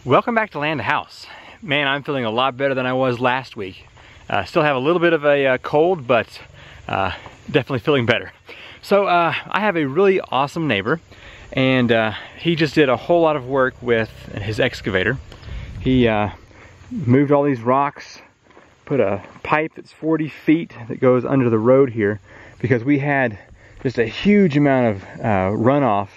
Welcome back to Land House. Man, I'm feeling a lot better than I was last week. Still have a little bit of a cold, but definitely feeling better. So I have a really awesome neighbor, and he just did a whole lot of work with his excavator. He moved all these rocks, put a pipe that's 40 feet that goes under the road here, because we had just a huge amount of runoff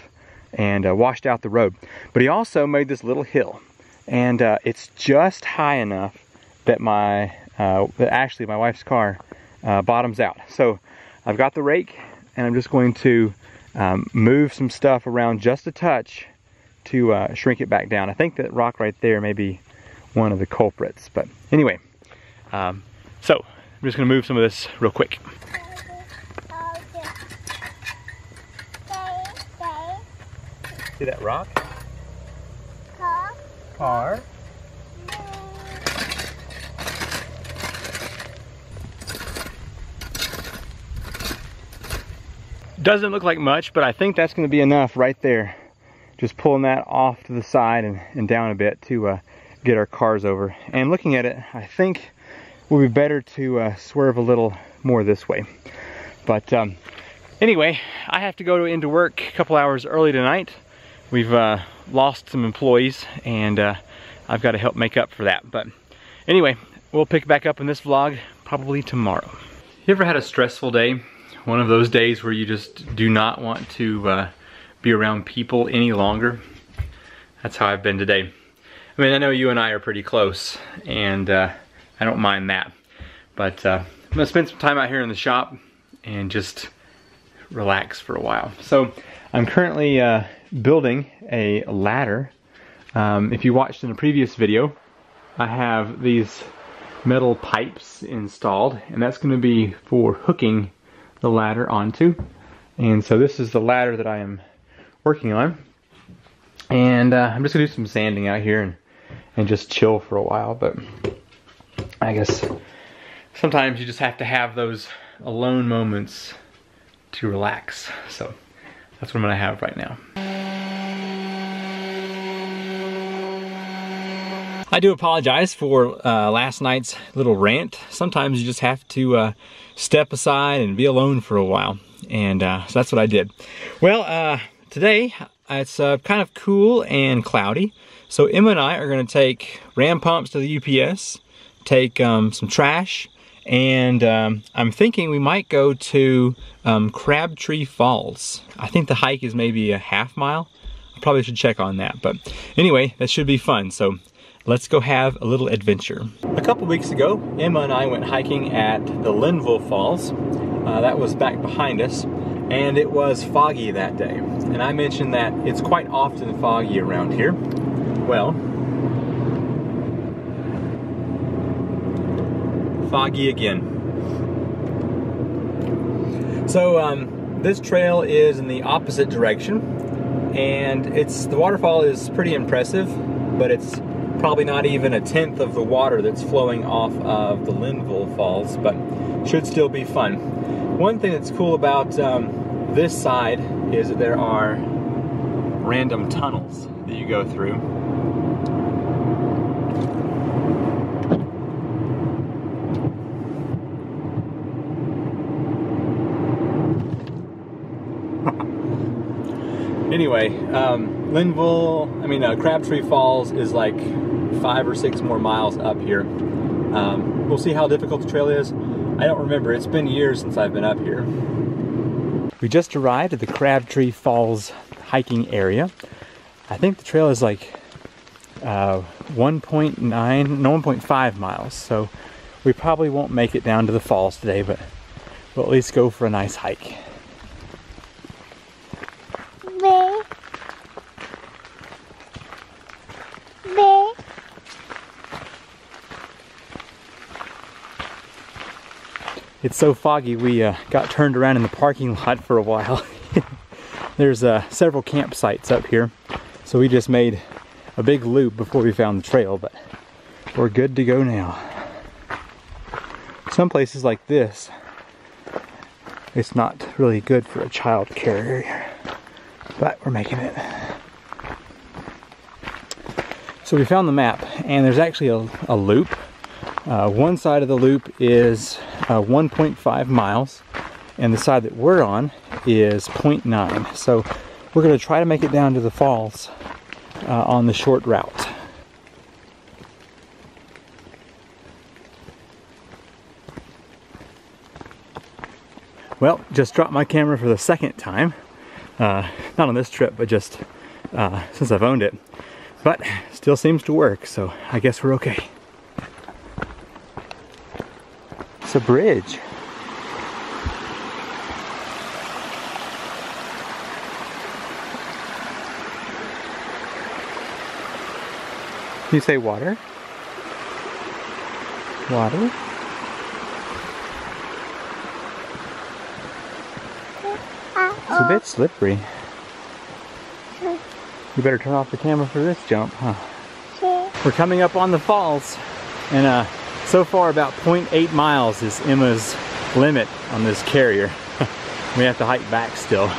and washed out the road. But he also made this little hill, and it's just high enough that actually my wife's car bottoms out. So I've got the rake, and I'm just going to move some stuff around just a touch to shrink it back down. I think that rock right there may be one of the culprits, but anyway, so I'm just going to move some of this real quick. See that rock? Car. Doesn't look like much, but I think that's going to be enough right there. Just pulling that off to the side and down a bit to get our cars over. And looking at it, I think it will be better to swerve a little more this way. But anyway, I have to go into work a couple hours early tonight. We've lost some employees, and I've got to help make up for that. But anyway, we'll pick back up in this vlog probably tomorrow. You ever had a stressful day? One of those days where you just do not want to be around people any longer? That's how I've been today. I mean, I know you and I are pretty close, and I don't mind that. But I'm gonna spend some time out here in the shop and just relax for a while. So I'm currently building a ladder. If you watched in a previous video, I have these metal pipes installed, and that's going to be for hooking the ladder onto. And so this is the ladder that I am working on, and I'm just going to do some sanding out here and just chill for a while. But I guess sometimes you just have to have those alone moments to relax. So that's what I'm going to have right now. I do apologize for last night's little rant. Sometimes you just have to step aside and be alone for a while. And so that's what I did. Well, today it's kind of cool and cloudy. So Emma and I are going to take ram pumps to the UPS, take some trash, and I'm thinking we might go to Crabtree Falls. I think the hike is maybe a half mile. I probably should check on that. But anyway, that should be fun. So let's go have a little adventure. A couple weeks ago, Emma and I went hiking at the Micaville Falls. That was back behind us, and it was foggy that day. And I mentioned that it's quite often foggy around here. Well, foggy again. So this trail is in the opposite direction, and the waterfall is pretty impressive, but it's probably not even a tenth of the water that's flowing off of the Micaville Falls, but should still be fun. One thing that's cool about this side is that there are random tunnels that you go through. Anyway, Crabtree Falls is like 5 or 6 more miles up here. We'll see how difficult the trail is. I don't remember. It's been years since I've been up here. We just arrived at the Crabtree Falls hiking area. I think the trail is like 1.5 miles, so we probably won't make it down to the falls today, but we'll at least go for a nice hike. It's so foggy, we got turned around in the parking lot for a while. There's several campsites up here, so we just made a big loop before we found the trail, but we're good to go now. Some places like this, it's not really good for a child care area, but we're making it. So we found the map, and there's actually a loop. One side of the loop is 1.5 miles, and the side that we're on is 0.9. So we're going to try to make it down to the falls on the short route. Well, just dropped my camera for the second time. Not on this trip, but just since I've owned it. But still seems to work, so I guess we're okay. It's a bridge. You say water? Water? It's a bit slippery. You better turn off the camera for this jump, huh? We're coming up on the falls, and so far about 0.8 miles is Emma's limit on this carrier. We have to hike back still.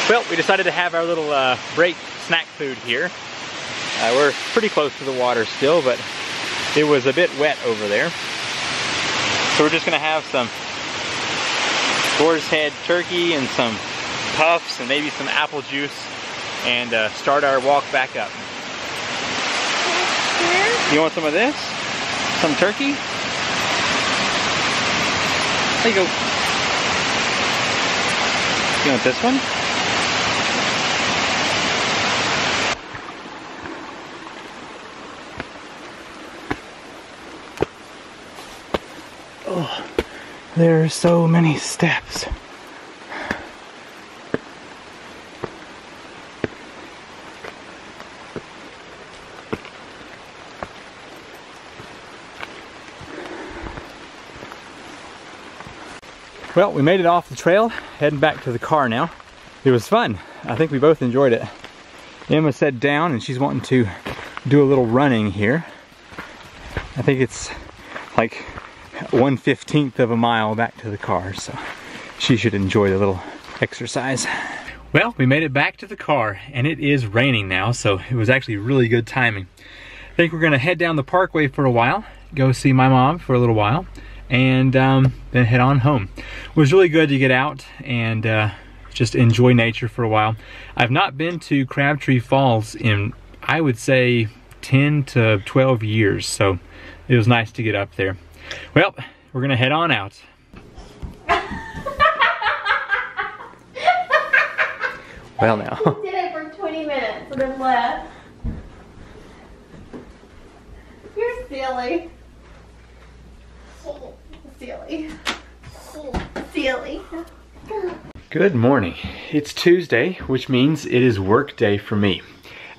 Well, we decided to have our little break snack food here. We're pretty close to the water still, but it was a bit wet over there. So we're just gonna have some boar's head turkey and some puffs and maybe some apple juice and start our walk back up. You want some of this? Some turkey? There you go. You want this one? Oh, there are so many steps. Well, we made it off the trail, heading back to the car now. It was fun. I think we both enjoyed it. Emma said down and she's wanting to do a little running here. I think it's like 1/15 of a mile back to the car, so she should enjoy the little exercise. Well, we made it back to the car, and it is raining now, so it was actually really good timing. I think we're gonna head down the parkway for a while, go see my mom for a little while, and then head on home. It was really good to get out and just enjoy nature for a while. I've not been to Crabtree Falls in, I would say, 10 to 12 years, so it was nice to get up there. Well, we're gonna head on out. Well now. We did it for 20 minutes and then left. You're silly. Silly. Silly. Good morning. It's Tuesday, which means it is work day for me.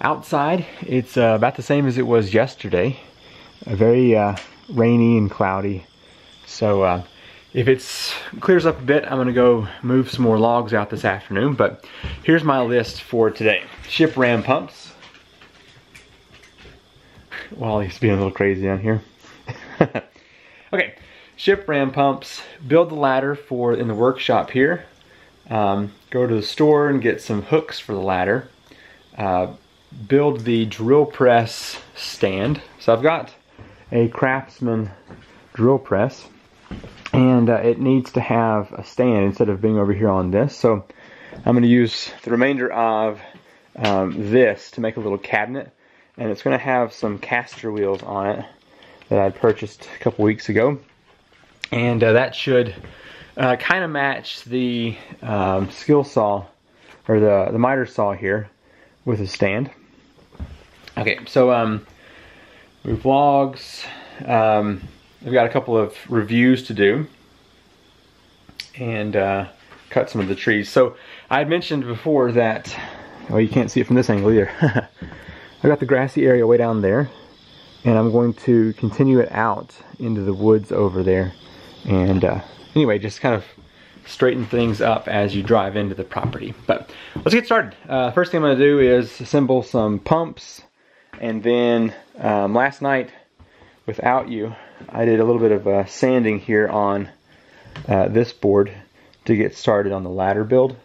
Outside, it's about the same as it was yesterday. Very rainy and cloudy. So if it clears up a bit, I'm gonna go move some more logs out this afternoon. But here's my list for today. Ship ram pumps. Wally's being a little crazy down here. Okay, ship ram pumps, build the ladder for in the workshop here. Go to the store and get some hooks for the ladder. Build the drill press stand. So I've got a Craftsman drill press, and it needs to have a stand instead of being over here on this. So I'm going to use the remainder of this to make a little cabinet, and it's going to have some caster wheels on it that I purchased a couple weeks ago, and that should kind of match the skill saw, or the miter saw here with a stand. Okay, so we have vlogs. We've got a couple of reviews to do. and cut some of the trees. So I had mentioned before that, well, you can't see it from this angle either. I got the grassy area way down there, and I'm going to continue it out into the woods over there. And anyway, just kind of straighten things up as you drive into the property. But let's get started. First thing I'm going to do is assemble some pumps, and then last night without you, I did a little bit of sanding here on this board to get started on the ladder build,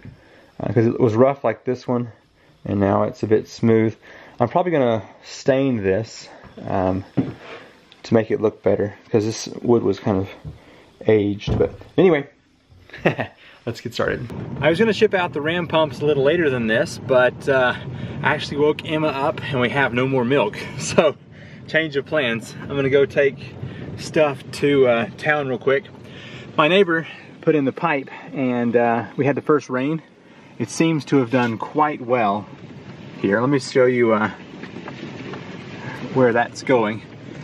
because it was rough like this one, and now it's a bit smooth. I'm probably going to stain this to make it look better, because this wood was kind of aged. But anyway, let's get started. I was going to ship out the ram pumps a little later than this, but I actually woke Emma up and we have no more milk. So change of plans. I'm going to go take stuff to town real quick. My neighbor put in the pipe, and we had the first rain. It seems to have done quite well here. Let me show you where that's going.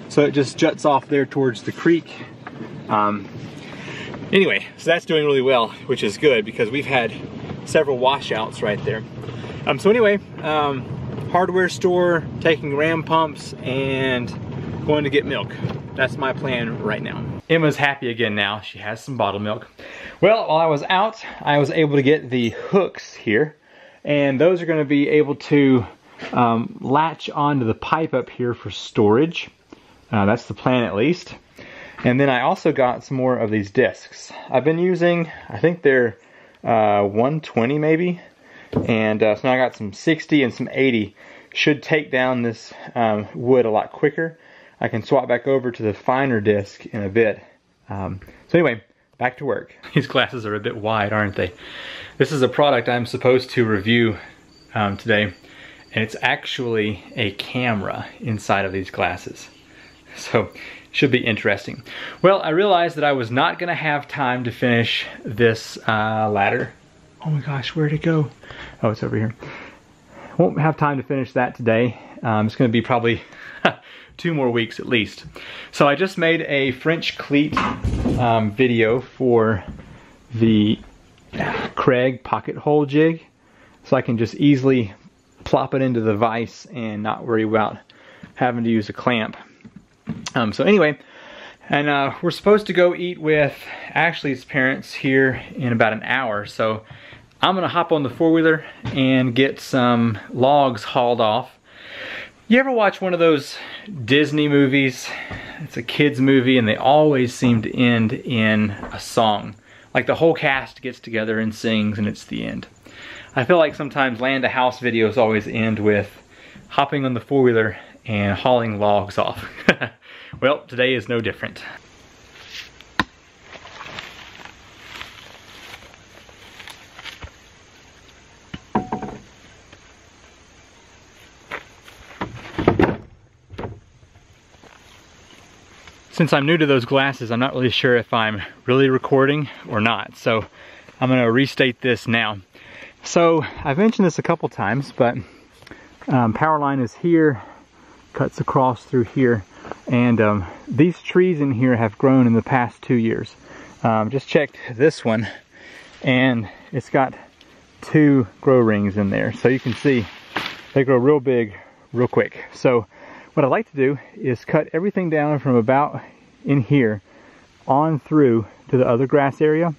So it just juts off there towards the creek. Anyway, so that's doing really well, which is good because we've had several washouts right there. So anyway, hardware store, taking ram pumps, and going to get milk. That's my plan right now. Emma's happy again now. She has some bottled milk. Well, while I was out, I was able to get the hooks here, and those are going to be able to latch onto the pipe up here for storage. That's the plan, at least. And then I also got some more of these discs. I've been using, I think they're 120 maybe, and so now I got some 60 and some 80. Should take down this wood a lot quicker. I can swap back over to the finer disc in a bit. So anyway, back to work. These glasses are a bit wide, aren't they? This is a product I'm supposed to review today, and it's actually a camera inside of these glasses. So should be interesting. Well, I realized that I was not gonna have time to finish this ladder. Oh my gosh, where'd it go? Oh, it's over here. Won't have time to finish that today. It's gonna be probably 2 more weeks at least. So I just made a French cleat video for the Craig pocket hole jig, so I can just easily plop it into the vise and not worry about having to use a clamp. So anyway, and we're supposed to go eat with Ashley's parents here in about an hour, so I'm gonna hop on the four-wheeler and get some logs hauled off. You ever watch one of those Disney movies? It's a kid's movie, and they always seem to end in a song. Like the whole cast gets together and sings, and it's the end. I feel like sometimes Land to House videos always end with hopping on the four-wheeler and hauling logs off. Well, today is no different. Since I'm new to those glasses, I'm not really sure if I'm really recording or not, so I'm going to restate this now. So I've mentioned this a couple times, but power line is here, cuts across through here, and these trees in here have grown in the past 2 years. Just checked this one, and it's got 2 grow rings in there, so you can see they grow real big real quick. So what I'd like to do is cut everything down from about in here on through to the other grass area,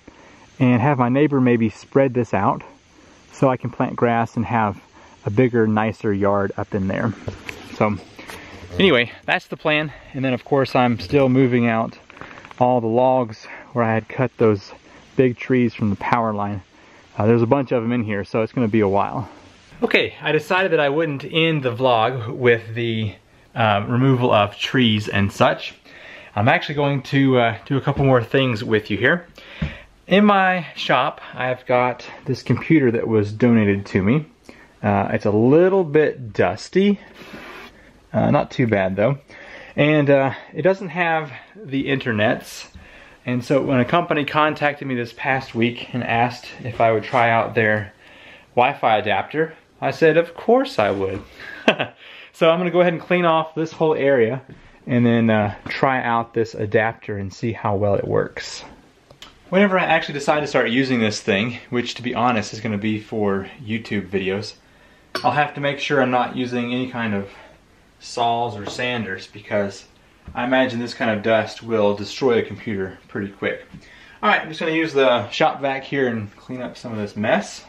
and have my neighbor maybe spread this out so I can plant grass and have a bigger, nicer yard up in there. So anyway, that's the plan. And then of course I'm still moving out all the logs where I had cut those big trees from the power line. There's a bunch of them in here, so it's going to be a while. Okay, I decided that I wouldn't end the vlog with the removal of trees and such. I'm actually going to do a couple more things with you here. In my shop, I've got this computer that was donated to me. It's a little bit dusty, not too bad though. And it doesn't have the internets. And so when a company contacted me this past week and asked if I would try out their Wi-Fi adapter, I said, of course I would. So I'm gonna go ahead and clean off this whole area and then try out this adapter and see how well it works. whenever I actually decide to start using this thing, which to be honest is going to be for YouTube videos, I'll have to make sure I'm not using any kind of saws or sanders, because I imagine this kind of dust will destroy a computer pretty quick. Alright, I'm just going to use the shop vac here and clean up some of this mess.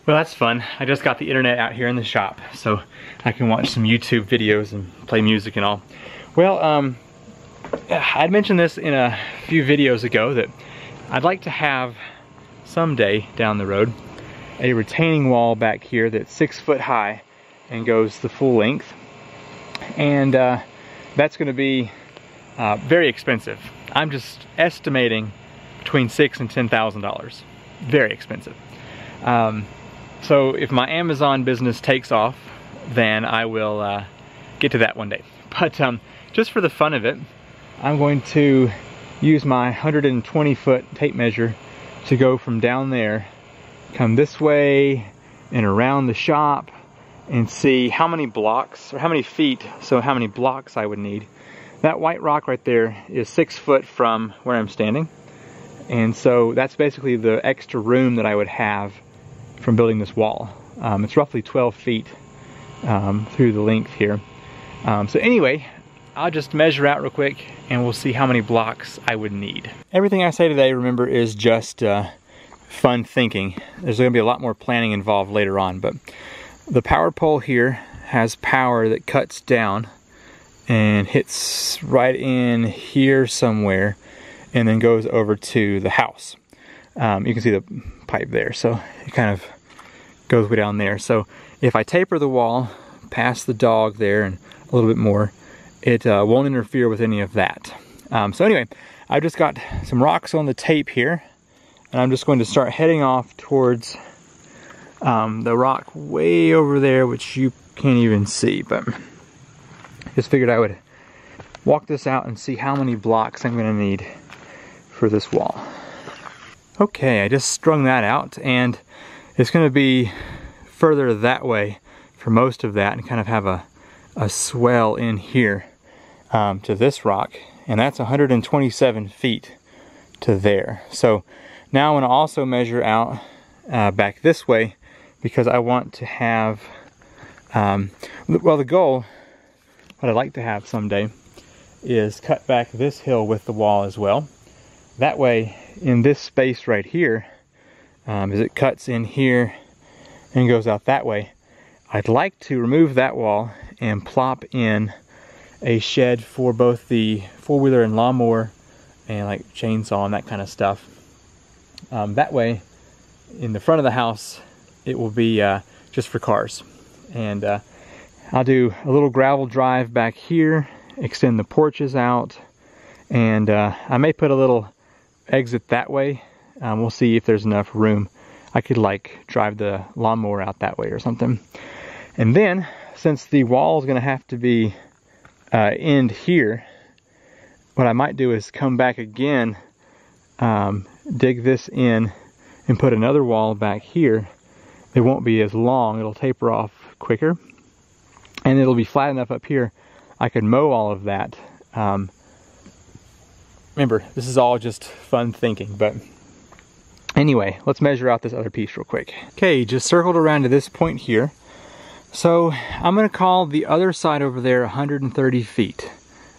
Well, that's fun. I just got the internet out here in the shop, so I can watch some YouTube videos and play music and all. Well, I'd mentioned this in a few videos ago that I'd like to have someday down the road a retaining wall back here that's 6 foot high and goes the full length. And that's going to be very expensive. I'm just estimating between $6,000 and $10,000. Very expensive. So if my Amazon business takes off, then I will get to that one day. But just for the fun of it, I'm going to use my 120-foot tape measure to go from down there, come this way and around the shop, and see how many blocks, or how many feet, so how many blocks I would need. That white rock right there is 6 foot from where I'm standing, and so that's basically the extra room that I would have from building this wall. It's roughly 12 feet through the length here. So anyway, I'll just measure out real quick and we'll see how many blocks I would need. Everything I say today, remember, is just fun thinking. There's going to be a lot more planning involved later on, but the power pole here has power that cuts down and hits right in here somewhere and then goes over to the house. You can see the pipe there, so it kind of goes way down there. So if I taper the wall past the dog there and a little bit more, it won't interfere with any of that. So anyway, I've just got some rocks on the tape here, and I'm just going to start heading off towards the rock way over there, which you can't even see, but just figured I would walk this out and see how many blocks I'm going to need for this wall. Okay, I just strung that out, and it's going to be further that way for most of that, and kind of have a swell in here to this rock, and that's 127 feet to there. So now I want to also measure out back this way, because I want to have, well, the goal, what I'd like to have someday, is cut back this hill with the wall as well. That way, in this space right here, as it cuts in here and goes out that way, I'd like to remove that wall and plop in a shed for both the four-wheeler and lawnmower and like chainsaw and that kind of stuff. That way, in the front of the house, it will be just for cars. And I'll do a little gravel drive back here, extend the porches out, and I may put a little exit that way. We'll see if there's enough room. I could like drive the lawnmower out that way or something. And then, since the wall is going to have to be end here, what I might do is come back again, dig this in, and put another wall back here. It won't be as long, it'll taper off quicker, and it'll be flat enough up here I could mow all of that. Remember, this is all just fun thinking, but anyway, let's measure out this other piece real quick. Okay, just circled around to this point here. So I'm going to call the other side over there 130 feet.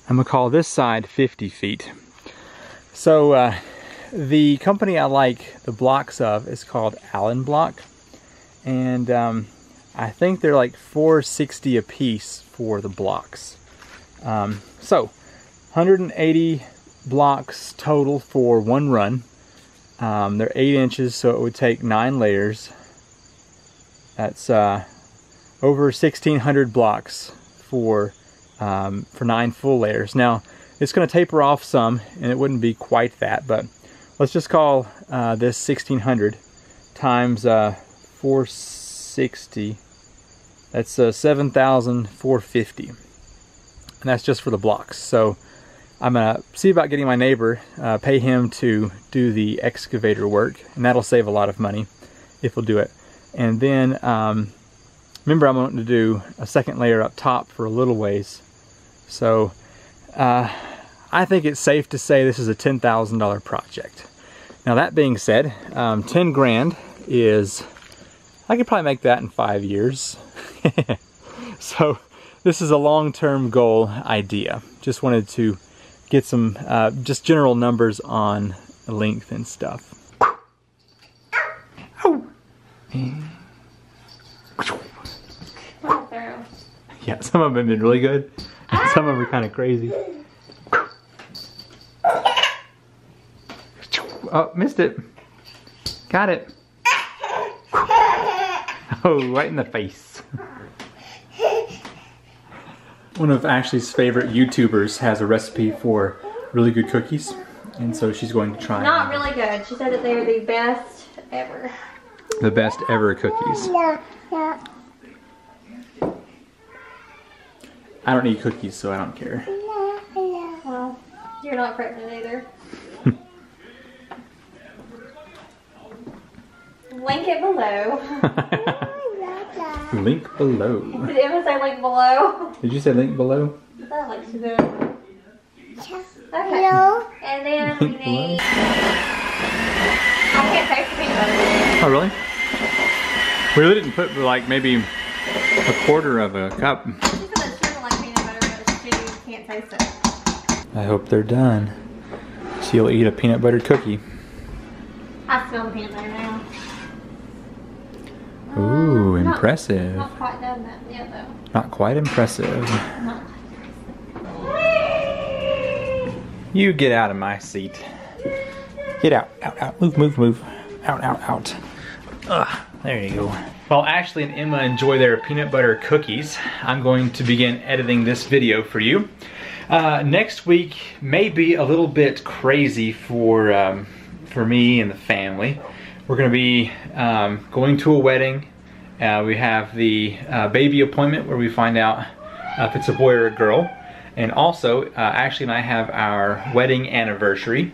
I'm going to call this side 50 feet. So the company I like the blocks of is called Allen Block, and I think they're like $4.60 a piece for the blocks. So 180 blocks total for one run. They're 8 inches, so it would take 9 layers. That's over 1,600 blocks for 9 full layers. Now, it's going to taper off some, and it wouldn't be quite that, but let's just call this 1,600 times 460. That's 7,450, and that's just for the blocks. So I'm gonna see about getting my neighbor, pay him to do the excavator work, and that'll save a lot of money if we'll do it. And then remember I'm wanting to do a second layer up top for a little ways. So I think it's safe to say this is a $10,000 project. Now that being said, 10 grand is, I could probably make that in 5 years. So this is a long-term goal idea. Just wanted to get some just general numbers on length and stuff. Oh. Yeah, some of them have been really good, and some of them are kind of crazy. Oh, missed it. Got it. Oh, right in the face. One of Ashley's favorite YouTubers has a recipe for really good cookies, and so she's going to try. Not really good. She said that they are the best ever. The best ever cookies. I don't eat cookies, so I don't care. Well, you're not pregnant either. Link it below. Link below. Did Emma say link below? Did you say link below? I thought like she did. Okay. And then we need... I can't taste the peanut butter. Oh, really? We really didn't put like maybe a quarter of a cup. She said it shouldn't like peanut butter, but she can't taste it. I hope they're done. She'll eat a peanut butter cookie. I smell the peanut butter now. Ooh, impressive. Not quite done that yet though. Not quite impressive. Not. You get out of my seat. Get out, out, out. Move, move, move. Out, out, out. Ugh, there you go. While Ashley and Emma enjoy their peanut butter cookies, I'm going to begin editing this video for you. Next week may be a little bit crazy for me and the family. We're going to be going to a wedding. We have the baby appointment where we find out if it's a boy or a girl. And also, Ashley and I have our wedding anniversary.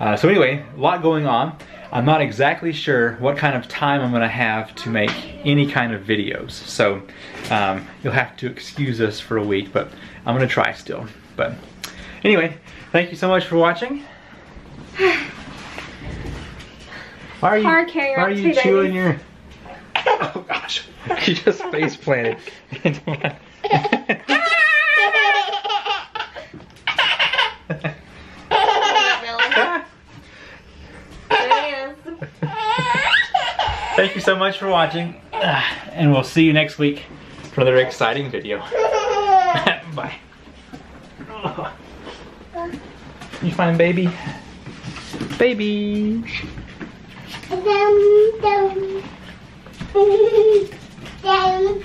So anyway, a lot going on. I'm not exactly sure what kind of time I'm going to have to make any kind of videos. So you'll have to excuse us for a week, but I'm going to try still. But anyway, thank you so much for watching. Why are you chewing your... Oh gosh, you just face planted. Thank you so much for watching, and we'll see you next week for another exciting video. Bye. You fine, baby? Baby! Dum, dum. Dum.